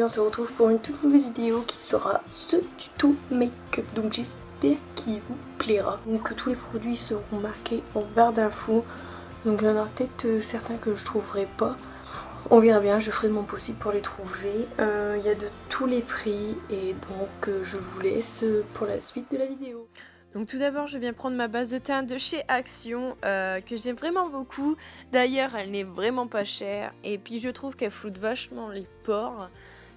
on se retrouve pour une toute nouvelle vidéo qui sera ce tuto make-up. Donc j'espère qu'il vous plaira. Donc tous les produits seront marqués en barre d'infos. Donc il y en a peut-être certains que je trouverai pas. On verra bien, je ferai de mon possible pour les trouver. Il y a de tous les prix et donc je vous laisse pour la suite de la vidéo. Donc tout d'abord, je viens prendre ma base de teint de chez Action, que j'aime vraiment beaucoup. D'ailleurs, elle n'est vraiment pas chère. Et puis je trouve qu'elle floute vachement les pores.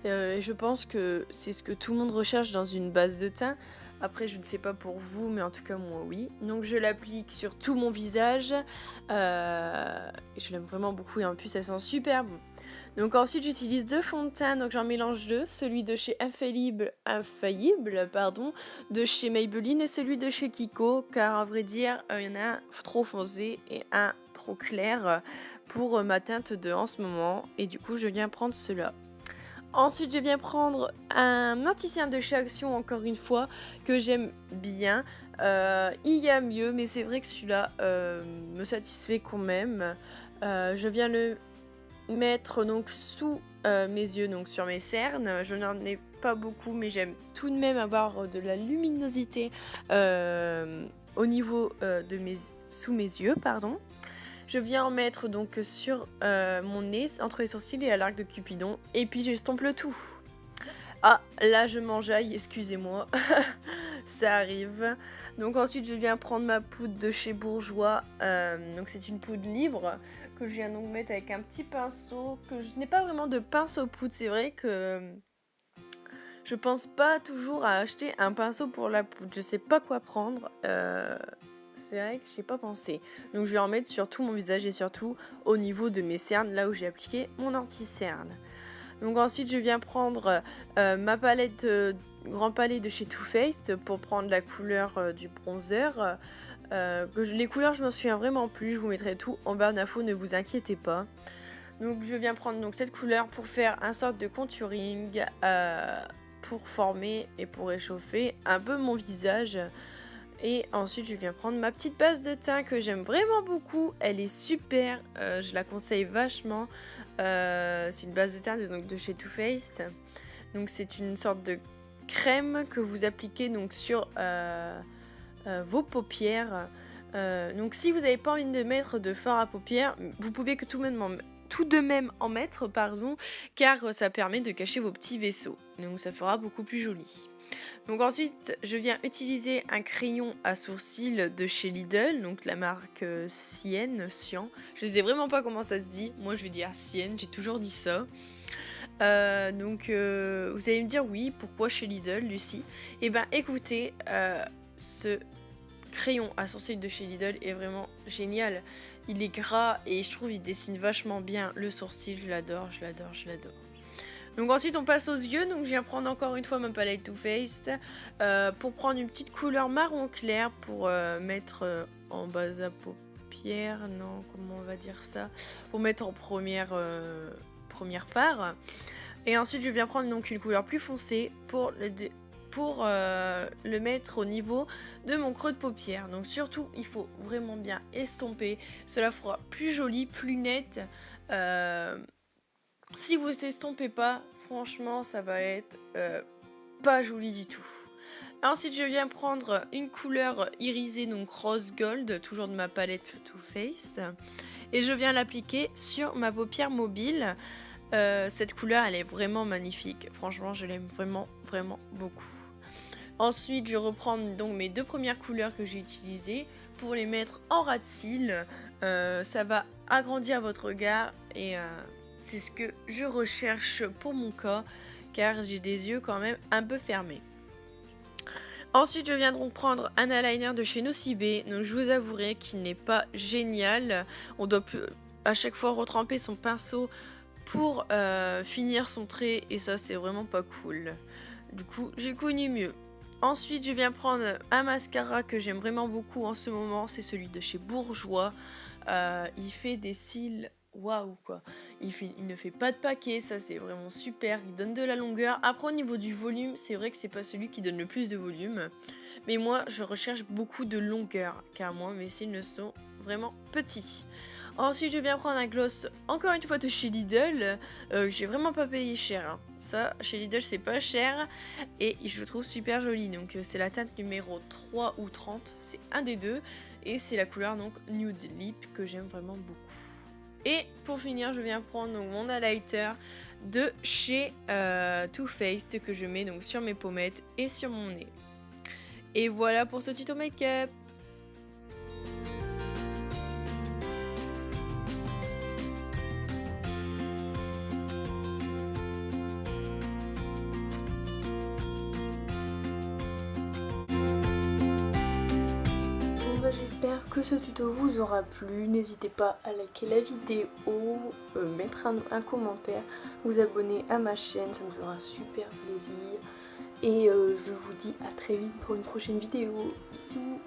Je pense que c'est ce que tout le monde recherche dans une base de teint. Après, je ne sais pas pour vous, mais en tout cas moi oui. Donc je l'applique sur tout mon visage. Je l'aime vraiment beaucoup et en plus elle sent super bon. Donc ensuite j'utilise deux fonds de teint, donc j'en mélange deux, celui de chez Infaillible, de chez Maybelline et celui de chez Kiko, car à vrai dire il y en a un trop foncé et un trop clair pour ma teinte de en ce moment, et du coup je viens prendre cela. Ensuite, je viens prendre un anti-cerne de chez Action, encore une fois, que j'aime bien. Il y a mieux, mais c'est vrai que celui-là me satisfait quand même. Je viens le mettre donc sous mes yeux, donc sur mes cernes. Je n'en ai pas beaucoup, mais j'aime tout de même avoir de la luminosité au niveau sous mes yeux, pardon. Je viens en mettre donc sur mon nez, entre les sourcils et à l'arc de Cupidon. Et puis j'estompe le tout. Ah, là je m'enjaille, excusez-moi. Ça arrive. Donc ensuite je viens prendre ma poudre de chez Bourjois. Donc c'est une poudre libre que je viens donc mettre avec un petit pinceau. Que je n'ai pas vraiment de pinceau poudre. C'est vrai que je pense pas toujours à acheter un pinceau pour la poudre. Je sais pas quoi prendre. C'est vrai que j'ai pas pensé. Donc je vais en mettre sur tout mon visage et surtout au niveau de mes cernes, là où j'ai appliqué mon anti-cerne. Donc ensuite je viens prendre ma palette Grand Palais de chez Too Faced pour prendre la couleur du bronzer. Les couleurs je m'en souviens vraiment plus, je vous mettrai tout en barre d'infos, ne vous inquiétez pas. Donc je viens prendre donc cette couleur pour faire un sorte de contouring, pour former et pour réchauffer un peu mon visage. Et ensuite je viens prendre ma petite base de teint que j'aime vraiment beaucoup, elle est super, je la conseille vachement. C'est une base de teint de chez Too Faced. Donc c'est une sorte de crème que vous appliquez donc sur vos paupières. Donc si vous n'avez pas envie de mettre de fard à paupières, vous pouvez tout de même en mettre, pardon, car ça permet de cacher vos petits vaisseaux. Donc ça fera beaucoup plus joli. Donc ensuite, je viens utiliser un crayon à sourcils de chez Lidl, donc la marque Cyan. Je ne sais vraiment pas comment ça se dit. Moi, je vais dire Cyan, j'ai toujours dit ça. Vous allez me dire oui, pourquoi chez Lidl, Lucie? Eh ben, écoutez, ce crayon à sourcils de chez Lidl est vraiment génial. Il est gras et je trouve qu'il dessine vachement bien le sourcil. Je l'adore, je l'adore, je l'adore. Donc ensuite on passe aux yeux, donc je viens prendre encore une fois ma palette Too Faced pour prendre une petite couleur marron clair pour mettre en base à paupières, non, comment on va dire ça, pour mettre en première fard. Et ensuite je viens prendre donc une couleur plus foncée pour le mettre au niveau de mon creux de paupière. Donc surtout il faut vraiment bien estomper, cela fera plus joli, plus net. Si vous estompez pas, franchement, ça va être pas joli du tout. Ensuite, je viens prendre une couleur irisée, donc rose gold, toujours de ma palette Too Faced. Et je viens l'appliquer sur ma paupière mobile. Cette couleur, elle est vraiment magnifique. Franchement, je l'aime vraiment, vraiment beaucoup. Ensuite, je reprends donc mes deux premières couleurs que j'ai utilisées pour les mettre en ras de cils. Ça va agrandir votre regard et c'est ce que je recherche pour mon cas, car j'ai des yeux quand même un peu fermés. Ensuite, je viens donc prendre un eyeliner de chez Nocibé. Donc, je vous avouerai qu'il n'est pas génial. On doit à chaque fois retremper son pinceau pour finir son trait, et ça, c'est vraiment pas cool. Du coup, j'ai connu mieux. Ensuite, je viens prendre un mascara que j'aime vraiment beaucoup en ce moment. C'est celui de chez Bourjois. Il fait des cils... Waouh quoi, il ne fait pas de paquet, ça c'est vraiment super, il donne de la longueur. Après au niveau du volume, c'est vrai que c'est pas celui qui donne le plus de volume, mais moi je recherche beaucoup de longueur, car moi mes cils ne sont vraiment petit. Ensuite je viens prendre un gloss encore une fois de chez Lidl, j'ai vraiment pas payé cher, hein. Ça chez Lidl c'est pas cher et je le trouve super joli, donc c'est la teinte numéro 3 ou 30, c'est un des deux et c'est la couleur donc Nude Lip que j'aime vraiment beaucoup. Et pour finir je viens prendre donc mon highlighter de chez Too Faced que je mets donc sur mes pommettes et sur mon nez. Et voilà pour ce tuto make-up. J'espère que ce tuto vous aura plu, n'hésitez pas à liker la vidéo, mettre un commentaire, vous abonner à ma chaîne, ça me fera super plaisir et je vous dis à très vite pour une prochaine vidéo, bisous.